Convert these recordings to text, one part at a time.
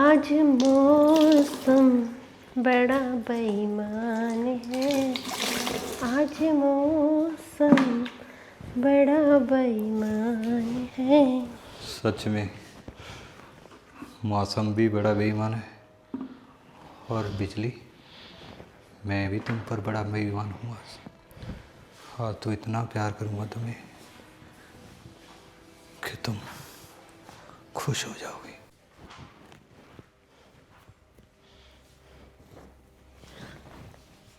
आज मौसम बड़ा बेईमान है, आज मौसम बड़ा बेईमान है। सच में मौसम भी बड़ा बेईमान है और बिजली, मैं भी तुम पर बड़ा बेईमान हूँ आज। हाँ, तो इतना प्यार करूँगा तुम्हें कि तुम खुश हो जाओगी।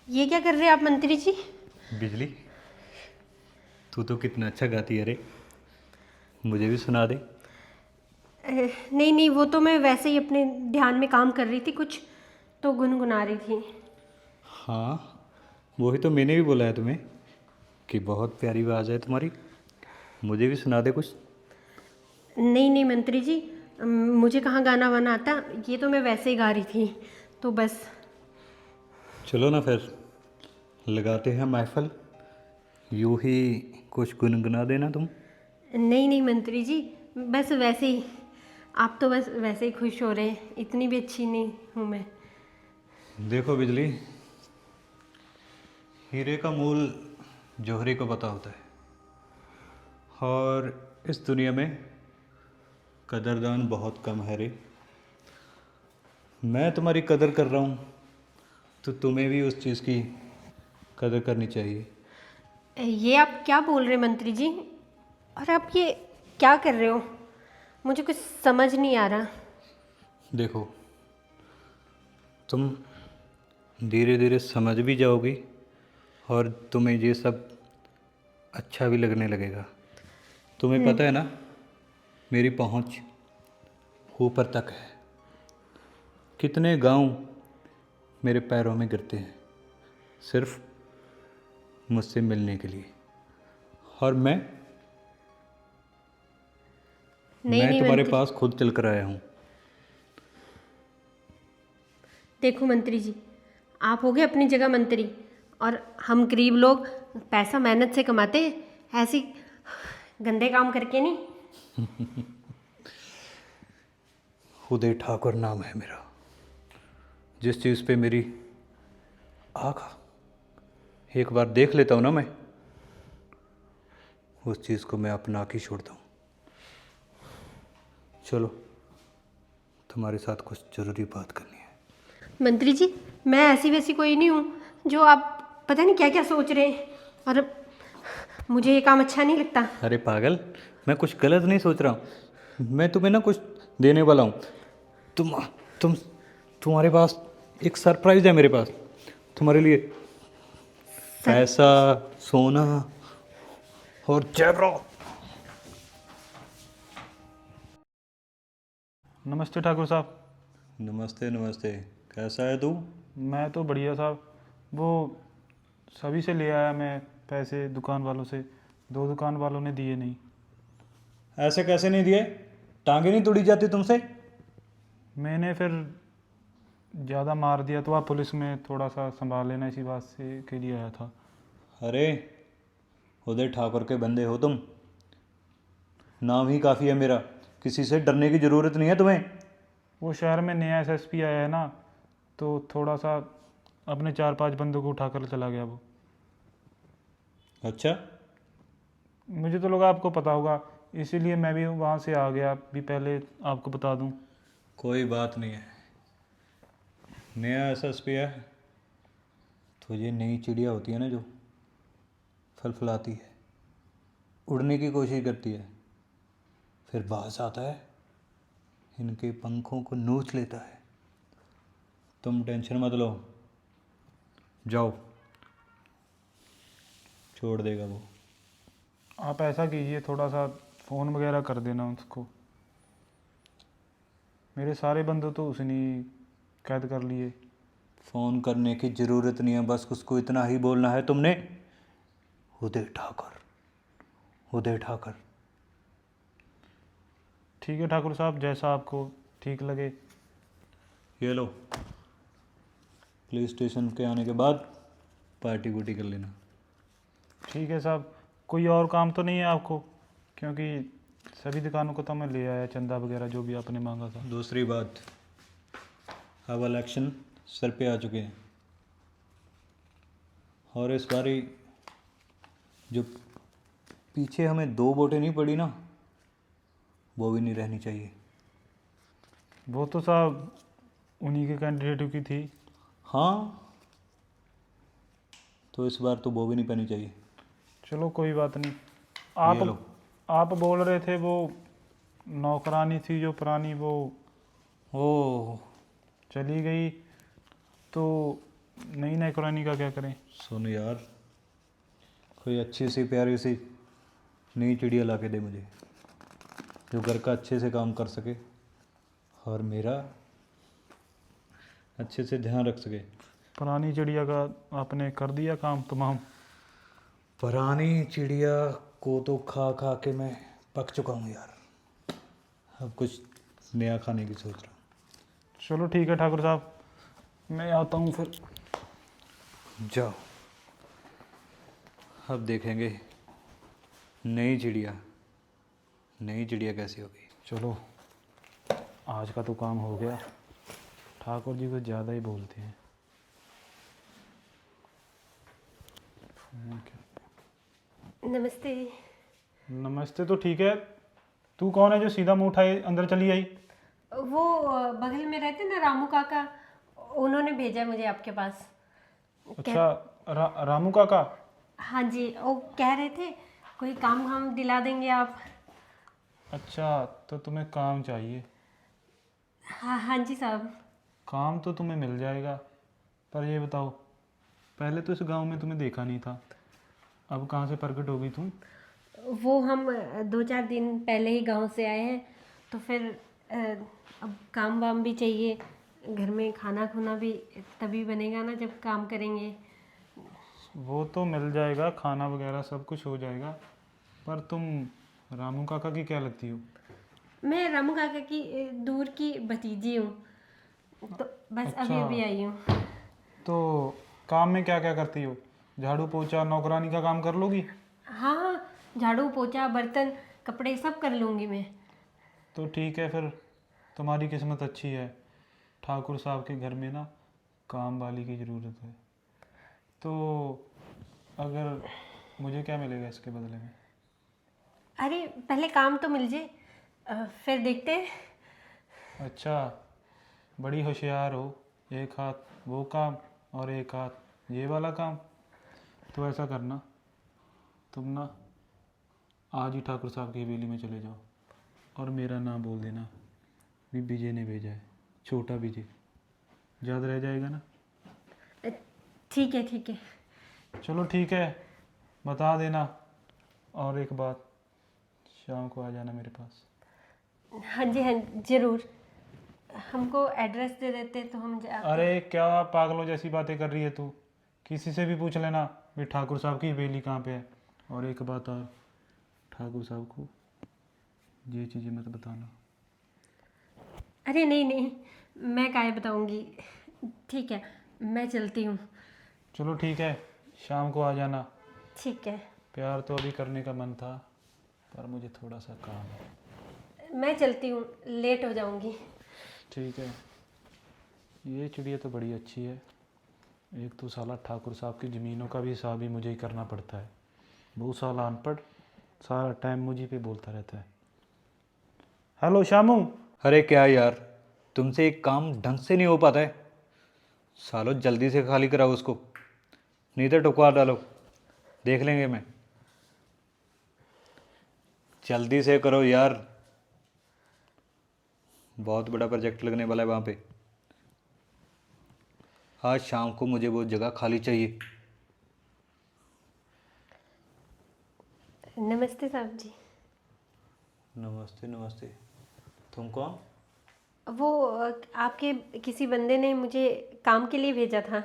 ये क्या कर रहे हैं आप मंत्री जी? बिजली, तू तो कितना अच्छा गाती है रे, मुझे भी सुना दे। नहीं नहीं, वो तो मैं वैसे ही अपने ध्यान में काम कर रही थी, कुछ तो गुनगुना रही थी। हाँ, वही तो मैंने भी बोला है तुम्हें कि बहुत प्यारी आवाज़ है तुम्हारी, मुझे भी सुना दे कुछ। नहीं नहीं मंत्री जी, मुझे कहाँ गाना वाना आता, ये तो मैं वैसे ही गा रही थी, तो बस। चलो ना फिर लगाते हैं महफिल, यूँ ही कुछ गुनगुना देना तुम। नहीं नहीं मंत्री जी, बस वैसे ही, आप तो बस वैसे ही खुश हो रहे हैं, इतनी भी अच्छी नहीं हूँ मैं। देखो बिजली, हीरे का मूल जौहरी को पता होता है और इस दुनिया में कदरदान बहुत कम है रे। मैं तुम्हारी कदर कर रहा हूँ तो तुम्हें भी उस चीज़ की कदर करनी चाहिए। ये आप क्या बोल रहे हैं मंत्री जी? और आप ये क्या कर रहे हो? मुझे कुछ समझ नहीं आ रहा। देखो, तुम धीरे धीरे समझ भी जाओगी और तुम्हें ये सब अच्छा भी लगने लगेगा। तुम्हें पता है ना, मेरी पहुँच ऊपर तक है। कितने गांव मेरे पैरों में गिरते हैं सिर्फ मुझसे मिलने के लिए, और मैं नहीं नहीं तुम्हारे मंत्री, पास खुद चल कर आया हूँ। देखो मंत्री जी, आप हो गए अपनी जगह मंत्री, और हम गरीब लोग पैसा मेहनत से कमाते हैं, ऐसी गंदे काम करके नहीं। उदय ठाकुर नाम है मेरा। जिस चीज़ पे मेरी आँख एक बार देख लेता हूँ ना मैं, उस चीज़ को मैं अपना के छोड़ता हूँ। चलो, तुम्हारे साथ कुछ ज़रूरी बात करनी है। मंत्री जी, मैं ऐसी वैसी कोई नहीं हूँ जो आप पता नहीं क्या क्या सोच रहे हैं, और मुझे ये काम अच्छा नहीं लगता। अरे पागल, मैं कुछ गलत नहीं सोच रहा हूँ। मैं तुम्हें ना कुछ देने वाला हूँ। तुम तुम्हारे पास एक सरप्राइज है मेरे पास तुम्हारे लिए। पैसा, सोना और जयब्रो। नमस्ते ठाकुर साहब। नमस्ते नमस्ते, कैसा है तू? मैं तो बढ़िया साहब। वो सभी से ले आया मैं पैसे, दुकान वालों से। दो दुकान वालों ने दिए नहीं। ऐसे कैसे नहीं दिए? टांगे नहीं तोड़ी जाती तुमसे? मैंने फिर ज़्यादा मार दिया तो आप पुलिस में थोड़ा सा संभाल लेना, इसी बात से के लिए आया था। अरे, उदय ठाकुर के बंदे हो तुम, नाम ही काफ़ी है मेरा, किसी से डरने की ज़रूरत नहीं है तुम्हें। वो शहर में नया एसएसपी आया है ना, तो थोड़ा सा अपने 4-5 बंदों को उठाकर चला गया वो। अच्छा, मुझे तो लगा आपको पता होगा, इसीलिए मैं भी वहाँ से आ गया भी, पहले आपको बता दूँ। कोई बात नहीं है। नया एसएसपी है तो ये नई चिड़िया होती है ना, जो फलफलाती है, उड़ने की कोशिश करती है, फिर बाज आता है, इनके पंखों को नोच लेता है। तुम टेंशन मत लो, जाओ, छोड़ देगा वो। आप ऐसा कीजिए, थोड़ा सा फ़ोन वगैरह कर देना उसको। मेरे सारे बंदे तो उसने ही कैद कर लिए। फ़ोन करने की ज़रूरत नहीं है, बस उसको इतना ही बोलना है तुमने, उदय ठाकुर, उदय ठाकुर। ठीक है ठाकुर साहब, जैसा आपको ठीक लगे। ये लो, पुलिस स्टेशन के आने के बाद पार्टी वूटी कर लेना। ठीक है साहब। कोई और काम तो नहीं है आपको? क्योंकि सभी दुकानों को तो मैं ले आया, चंदा वगैरह जो भी आपने मांगा था। दूसरी बात, अब इलेक्शन सर पे आ चुके हैं और इस बारी जो पीछे हमें 2 वोटें नहीं पड़ी ना, वो भी नहीं रहनी चाहिए। वो तो साहब उन्हीं के कैंडिडेटों की थी। हाँ, तो इस बार तो वो भी नहीं पड़नी चाहिए। चलो कोई बात नहीं। ये लो। आप बोल रहे थे वो नौकरानी थी जो पुरानी, वो ओह, चली गई, तो नई नौकरानी का क्या करें? सुन यार, कोई अच्छी सी प्यारी सी नई चिड़िया ला के दे मुझे, जो घर का अच्छे से काम कर सके और मेरा अच्छे से ध्यान रख सके। पुरानी चिड़िया का आपने कर दिया काम तमाम? पुरानी चिड़िया को तो खा खा के मैं पक चुका हूँ यार, अब कुछ नया खाने की सोच रहा चलो ठीक है ठाकुर साहब, मैं आता हूँ फिर। हूँ। जाओ, अब देखेंगे नई चिड़िया कैसी होगी। चलो, आज का तो काम हो गया। ठाकुर जी कुछ ज़्यादा ही बोलते हैं। नमस्ते। नमस्ते तो ठीक है, तू कौन है जो सीधा मुंह उठाए अंदर चली आई? वो बगल में रहते ना रामू काका, उन्होंने भेजा मुझे आपके पास। अच्छा, रामू काका? हाँ जी, वो कह रहे थे कोई काम वाम दिला देंगे आप। अच्छा, तो तुम्हें काम चाहिए? हाँ हाँ जी साहब। काम तो तुम्हें मिल जाएगा, पर ये बताओ, पहले तो इस गांव में तुम्हें देखा नहीं था, अब कहाँ से प्रकट हो गई तुम? वो हम 2-4 दिन पहले ही गांव से आए हैं, तो फिर अब काम वाम भी चाहिए, घर में खाना खुना भी तभी बनेगा ना जब काम करेंगे। वो तो मिल जाएगा, खाना वगैरह सब कुछ हो जाएगा, पर तुम रामू काका की क्या लगती हो? मैं रामू काका की दूर की भतीजी हूँ, तो बस अभी अच्छा। अभी आई हूँ। तो काम में क्या क्या करती हो? झाड़ू पोछा नौकरानी का काम कर लोगी? हाँ हाँ, झाड़ू पोछा बर्तन कपड़े सब कर लूँगी मैं। तो ठीक है, फिर तुम्हारी किस्मत अच्छी है। ठाकुर साहब के घर में ना काम वाली की ज़रूरत है, तो अगर मुझे क्या मिलेगा इसके बदले में? अरे पहले काम तो मिल जाए, फिर देखते हैं। अच्छा, बड़ी होशियार हो, एक हाथ वो काम और एक हाथ ये वाला काम। तो ऐसा करना, तुम ना आज ही ठाकुर साहब की हवेली में चले जाओ और मेरा नाम बोल देना भी विजय ने भेजा है, छोटा विजय। याद रह जाएगा ना? ठीक है ठीक है। चलो ठीक है, बता देना। और एक बात, शाम को आ जाना मेरे पास। हाँ जी हाँ, ज़रूर। हमको एड्रेस दे देते तो हम जाते। अरे क्या पागलों जैसी बातें कर रही है तू? किसी से भी पूछ लेना भी ठाकुर साहब की हवेली कहाँ पे है। और एक बात और, ठाकुर साहब को ये चीज़ें मत बताना। अरे नहीं नहीं, मैं काहे बताऊंगी। ठीक है, मैं चलती हूँ। चलो ठीक है, शाम को आ जाना। ठीक है, प्यार तो अभी करने का मन था, पर मुझे थोड़ा सा काम है। मैं चलती हूँ, लेट हो जाऊंगी। ठीक है। ये चिड़िया तो बड़ी अच्छी है। एक तो साला ठाकुर साहब की ज़मीनों का भी हिसाब ही मुझे ही करना पड़ता है। वो साला अनपढ़ सारा टाइम मुझे पे बोलता रहता है। हेलो शामू। अरे क्या यार, तुमसे एक काम ढंग से नहीं हो पाता है। सालो जल्दी से खाली कराओ उसको, नहीं तो ठुकवा डालो, देख लेंगे। मैं जल्दी से करो यार, बहुत बड़ा प्रोजेक्ट लगने वाला है वहाँ पे। आज शाम को मुझे वो जगह खाली चाहिए। नमस्ते साहब जी। नमस्ते नमस्ते। तुम कौन? वो आपके किसी बंदे ने मुझे काम के लिए भेजा था।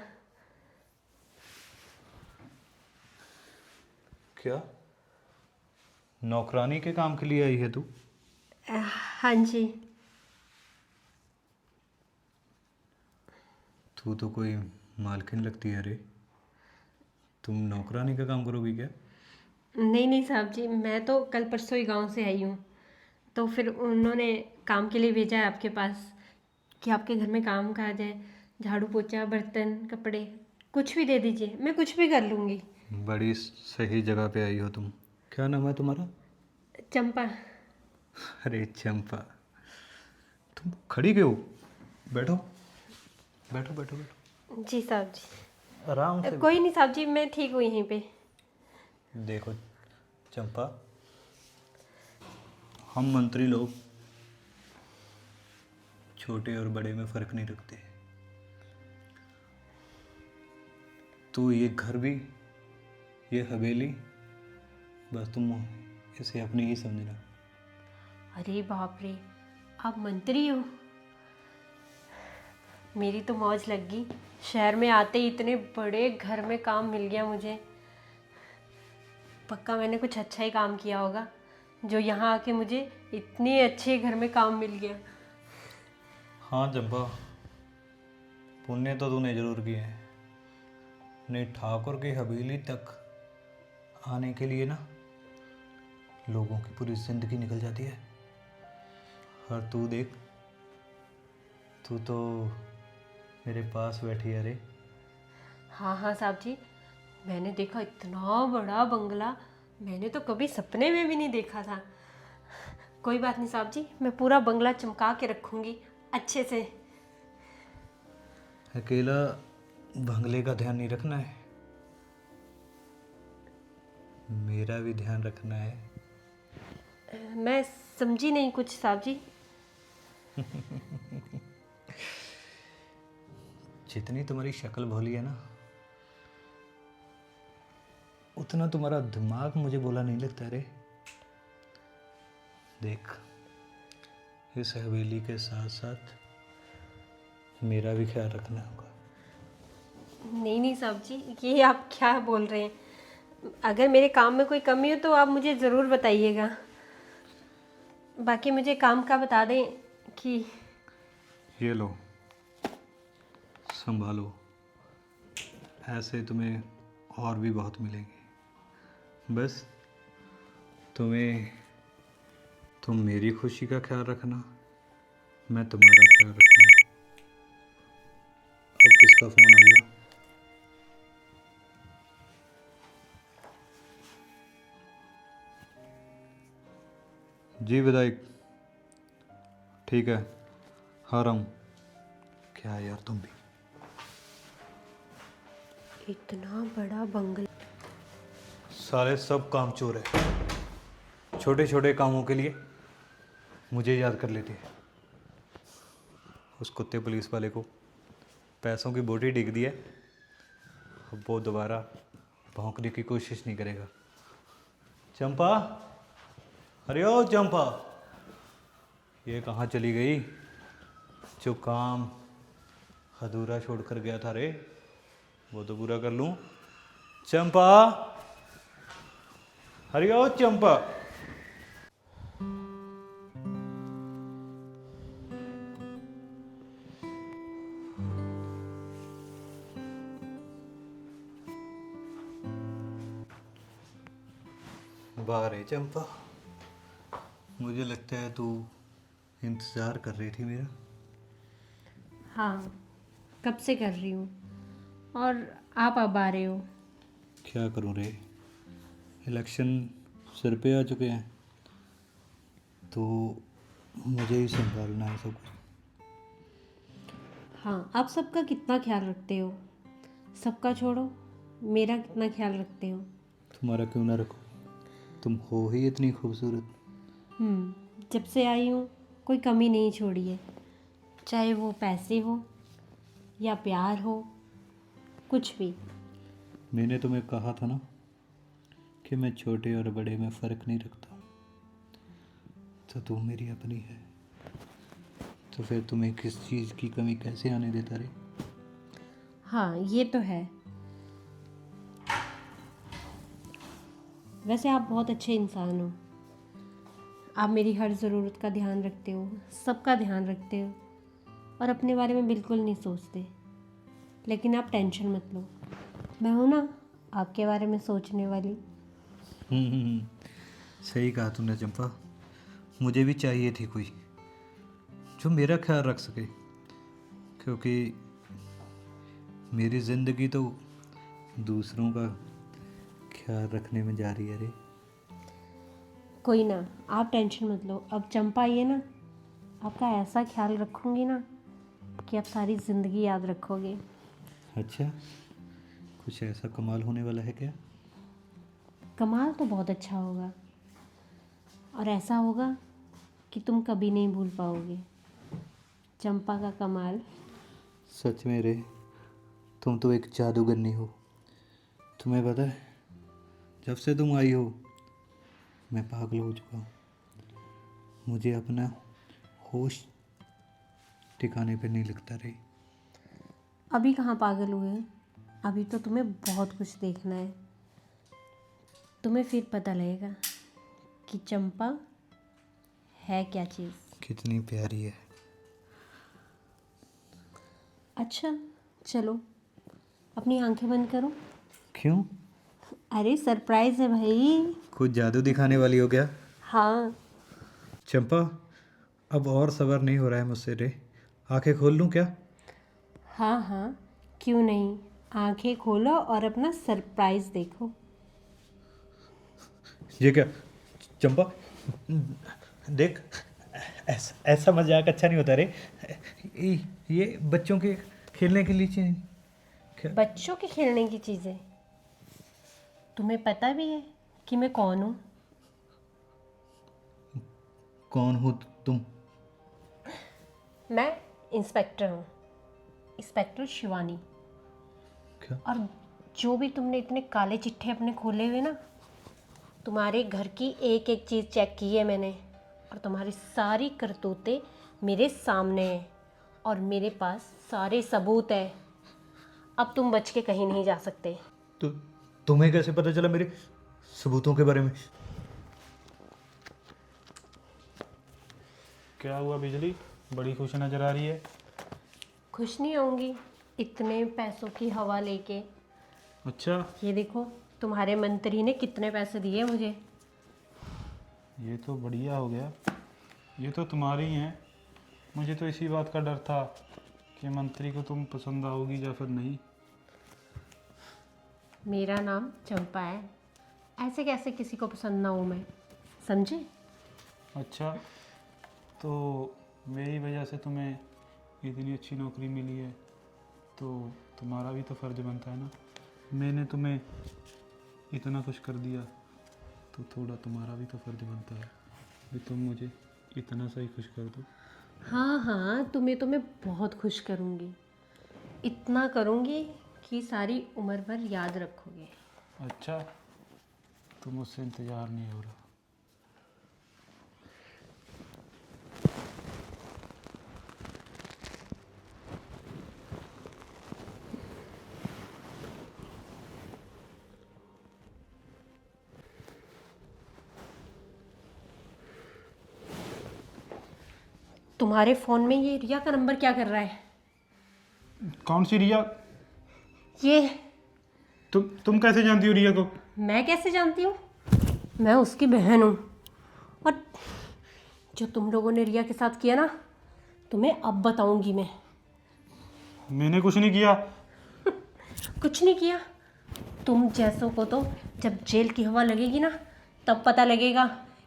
क्या नौकरानी के काम के लिए आई है तू? हाँ जी। तू तो कोई मालकिन लगती है। अरे तुम नौकरानी का काम करोगी क्या? नहीं नहीं साहब जी, मैं तो कल परसों ही गांव से आई हूँ, तो फिर उन्होंने काम के लिए भेजा है आपके पास कि आपके घर में काम का आ जाए, झाड़ू पोछा बर्तन कपड़े कुछ भी दे दीजिए, मैं कुछ भी कर लूँगी। बड़ी सही जगह पे आई हो तुम। क्या नाम है तुम्हारा? चंपा। अरे चंपा, तुम खड़ी क्यों? बैठो बैठो बैठो बैठो, जी साहब जी। आराम से। कोई नहीं साहब जी, मैं ठीक हूँ यहीं पे। देखो चंपा, हम मंत्री लोग छोटे और बड़े में फ़र्क नहीं रखते। तो ये घर भी, ये हवेली, बस तुम इसे अपनी ही समझना। अरे बाप रे, आप मंत्री हो? मेरी तो मौज लग गई। शहर में आते ही इतने बड़े घर में काम मिल गया मुझे। पक्का मैंने कुछ अच्छा ही काम किया होगा जो यहाँ आके मुझे इतने अच्छे घर में काम मिल गया। हाँ चंपा, पुण्य तो तूने जरूर किए हैं। नहीं, ठाकुर की हवेली तक आने के लिए ना लोगों की पूरी जिंदगी निकल जाती है। और तू देख, तू तो मेरे पास बैठी है रे। हाँ हाँ साहब जी, मैंने देखा इतना बड़ा बंगला, मैंने तो कभी सपने में भी नहीं देखा था। कोई बात नहीं साहब जी, मैं पूरा बंगला चमका के रखूँगी अच्छे से। अकेला बंगले का ध्यान नहीं रखना है, मेरा भी ध्यान रखना है। मैं समझी नहीं कुछ साहब जी। जितनी तुम्हारी शक्ल भोली है ना, उतना तुम्हारा दिमाग मुझे बोला नहीं लगता रे। देख, इस हवेली के साथ साथ मेरा भी ख्याल रखना होगा। नहीं नहीं साहब जी, ये आप क्या बोल रहे हैं? अगर मेरे काम में कोई कमी हो तो आप मुझे ज़रूर बताइएगा। बाकी मुझे काम का बता दें कि ये लो, संभालो, ऐसे तुम्हें और भी बहुत मिलेंगे। बस तुम मेरी खुशी का ख्याल रखना, मैं तुम्हारा ख्याल रखूँगा। अब किसका फ़ोन आ गया? जी विधायक, ठीक है, आ रहा हूँ। क्या यार तुम भी। इतना बड़ा बंगला। सारे सब काम चोर है, छोटे छोटे कामों के लिए मुझे याद कर लेते हैं। उस कुत्ते पुलिस वाले को पैसों की बोटी डिग दी है, अब वो दोबारा भौंकने की कोशिश नहीं करेगा। चंपा, अरे ओ चंपा, ये कहाँ चली गई? जो काम अधूरा छोड़ कर गया था रे, वो तो पूरा कर लूँ। चंपा, अरे ओ चंपा। वाह रे चंपा, मुझे लगता है तू इंतज़ार कर रही थी मेरा। हाँ, कब से कर रही हूँ, और आप अब आ रहे हो। क्या करूं रे, इलेक्शन सिर पे आ चुके हैं, तो मुझे ही संभालना है सब कुछ। हाँ, आप सबका कितना ख्याल रखते हो। सबका छोड़ो, मेरा कितना ख्याल रखते हो। तुम्हारा क्यों ना रखो, तुम हो ही इतनी खूबसूरत। जब से आई हूँ कोई कमी नहीं छोड़ी है, चाहे वो पैसे हो या प्यार हो, कुछ भी। मैंने तुम्हें कहा था ना कि मैं छोटे और बड़े में फ़र्क नहीं रखता, तो तुम मेरी अपनी है, तो फिर तुम्हें किस चीज़ की कमी कैसे आने देता रे। हाँ, ये तो है। वैसे आप बहुत अच्छे इंसान हो। आप मेरी हर ज़रूरत का ध्यान रखते हो, सबका ध्यान रखते हो, और अपने बारे में बिल्कुल नहीं सोचते। लेकिन आप टेंशन मत लो, मैं हूँ ना आपके बारे में सोचने वाली। सही कहा तूने चंपा, मुझे भी चाहिए थी कोई जो मेरा ख्याल रख सके। क्योंकि मेरी ज़िंदगी तो दूसरों का ख्याल रखने में जा रही है रे। कोई ना, आप टेंशन मत लो। अब चंपा आई है ना, आपका ऐसा ख्याल रखूँगी ना कि आप सारी ज़िंदगी याद रखोगे। अच्छा, कुछ ऐसा कमाल होने वाला है क्या? कमाल तो बहुत अच्छा होगा, और ऐसा होगा कि तुम कभी नहीं भूल पाओगे चंपा का कमाल। सच में रे, तुम तो एक जादूगरनी हो। तुम्हें पता है, जब से तुम आई हो मैं पागल हो चुका हूँ। मुझे अपना होश ठिकाने पे नहीं लगता रे। अभी कहाँ पागल हुए हैं, अभी तो तुम्हें बहुत कुछ देखना है। तुम्हें फिर पता लगेगा कि चंपा है क्या चीज़। कितनी प्यारी है। अच्छा चलो, अपनी आंखें बंद करो। क्यों? अरे सरप्राइज है भाई। कुछ जादू दिखाने वाली हो क्या? हाँ। चंपा, अब और सब्र नहीं हो रहा है मुझसे रे। आंखें खोल लूँ क्या? हाँ हाँ, क्यों नहीं, आंखें खोलो और अपना सरप्राइज देखो। ये क्या चंपा, देख, ऐसा मजाक अच्छा नहीं होता रे। ये बच्चों के खेलने के लिए चीज क्या? बच्चों के खेलने की चीज़ें? तुम्हें पता भी है कि मैं कौन हूँ? कौन हो तुम? मैं इंस्पेक्टर हूँ, इंस्पेक्टर शिवानी। क्या? और जो भी तुमने इतने काले चिट्ठे अपने खोले हुए ना, तुम्हारे घर की एक एक चीज़ चेक की है मैंने, और तुम्हारी सारी करतूतें मेरे सामने हैं, और मेरे पास सारे सबूत हैं। अब तुम बच के कहीं नहीं जा सकते। तो तुम्हें कैसे पता चला मेरे सबूतों के बारे में? क्या हुआ बिजली, बड़ी खुश नज़र आ रही है। खुश नहीं होंगी इतने पैसों की हवा लेके। अच्छा, ये देखो, तुम्हारे मंत्री ने कितने पैसे दिए मुझे। ये तो बढ़िया हो गया। ये तो तुम्हारी ही हैं। मुझे तो इसी बात का डर था कि मंत्री को तुम पसंद आओगी या फिर नहीं। मेरा नाम चंपा है, ऐसे कैसे किसी को पसंद ना हूँ मैं, समझे? अच्छा, तो मेरी वजह से तुम्हें इतनी अच्छी नौकरी मिली है, तो तुम्हारा भी तो फ़र्ज़ बनता है ना। मैंने तुम्हें इतना कुछ कर दिया, तो थोड़ा तुम्हारा भी तो फ़र्ज़ बनता है कि तुम मुझे इतना सा ही खुश कर दो। हाँ हाँ, तुम्हें तो मैं बहुत खुश करूँगी, इतना करूँगी कि सारी उम्र भर याद रखोगे। अच्छा, तो मुझसे इंतज़ार नहीं हो रहा। तुम्हारे फ़ोन में ये रिया का नंबर क्या कर रहा है? कौन सी रिया? ये तुम कैसे जानती हो रिया को? मैं कैसे जानती हूँ? मैं उसकी बहन हूँ, और जो तुम लोगों ने रिया के साथ किया ना, तुम्हें अब बताऊंगी मैं। मैंने कुछ नहीं किया। कुछ नहीं किया? तुम जैसों को तो जब जेल की हवा लगेगी ना, तब पता लगेगा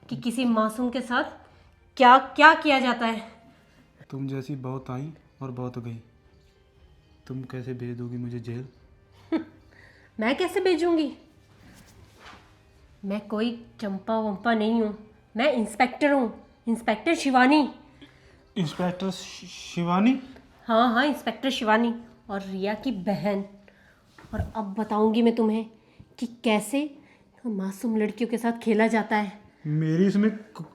कि किसी मासूम के साथ क्या क्या किया जाता है। तुम जैसी बहुत आई और बहुत गई। तुम कैसे भेज दोगी मुझे जेल? मैं कैसे भेजूंगी? मैं कोई चंपा वंपा नहीं हूँ, मैं इंस्पेक्टर हूँ, इंस्पेक्टर शिवानी। इंस्पेक्टर शिवानी? हाँ हाँ, इंस्पेक्टर शिवानी, और रिया की बहन। और अब बताऊंगी मैं तुम्हें कि कैसे मासूम लड़कियों के साथ खेला जाता है। मेरी इसमें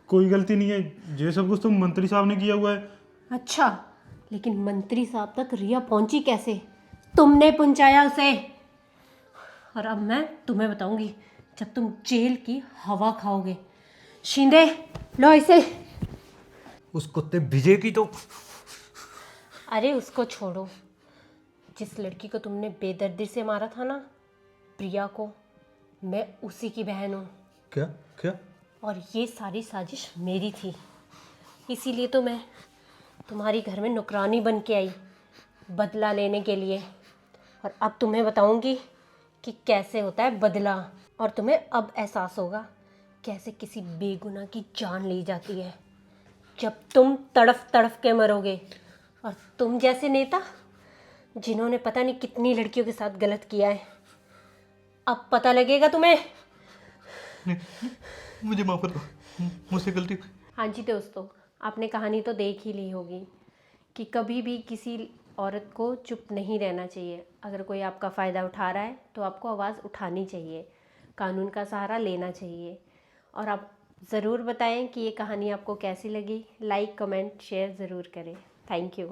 कोई गलती नहीं है। ये सब कुछ तो मंत्री साहब ने किया हुआ है। अच्छा, लेकिन मंत्री साहब तक रिया पहुंची कैसे? तुमने पहुंचाया उसे। और अब मैं तुम्हें बताऊंगी जब तुम जेल की हवा खाओगे। शिंदे, लो इसे। उस कुत्ते विजय की तो। अरे उसको छोड़ो, जिस लड़की को तुमने बेदर्दी से मारा था ना, प्रिया को, मैं उसी की बहन हूँ। क्या क्या? और ये सारी साजिश मेरी थी, इसीलिए तो मैं तुम्हारी घर में नौकरानी बन के आई, बदला लेने के लिए। और अब तुम्हें बताऊंगी कि कैसे होता है बदला। और तुम्हें अब एहसास होगा कैसे किसी बेगुनाह की जान ली जाती है, जब तुम तड़फ तड़फ के मरोगे। और तुम जैसे नेता जिन्होंने पता नहीं कितनी लड़कियों के साथ गलत किया है, अब पता लगेगा तुम्हें। मुझे माफ़ कर दो, मुझसे गलती। हाँ जी दोस्तों, आपने कहानी तो देख ही ली होगी कि कभी भी किसी औरत को चुप नहीं रहना चाहिए। अगर कोई आपका फ़ायदा उठा रहा है तो आपको आवाज़ उठानी चाहिए, कानून का सहारा लेना चाहिए। और आप ज़रूर बताएं कि ये कहानी आपको कैसी लगी। लाइक, कमेंट, शेयर ज़रूर करें। Thank you.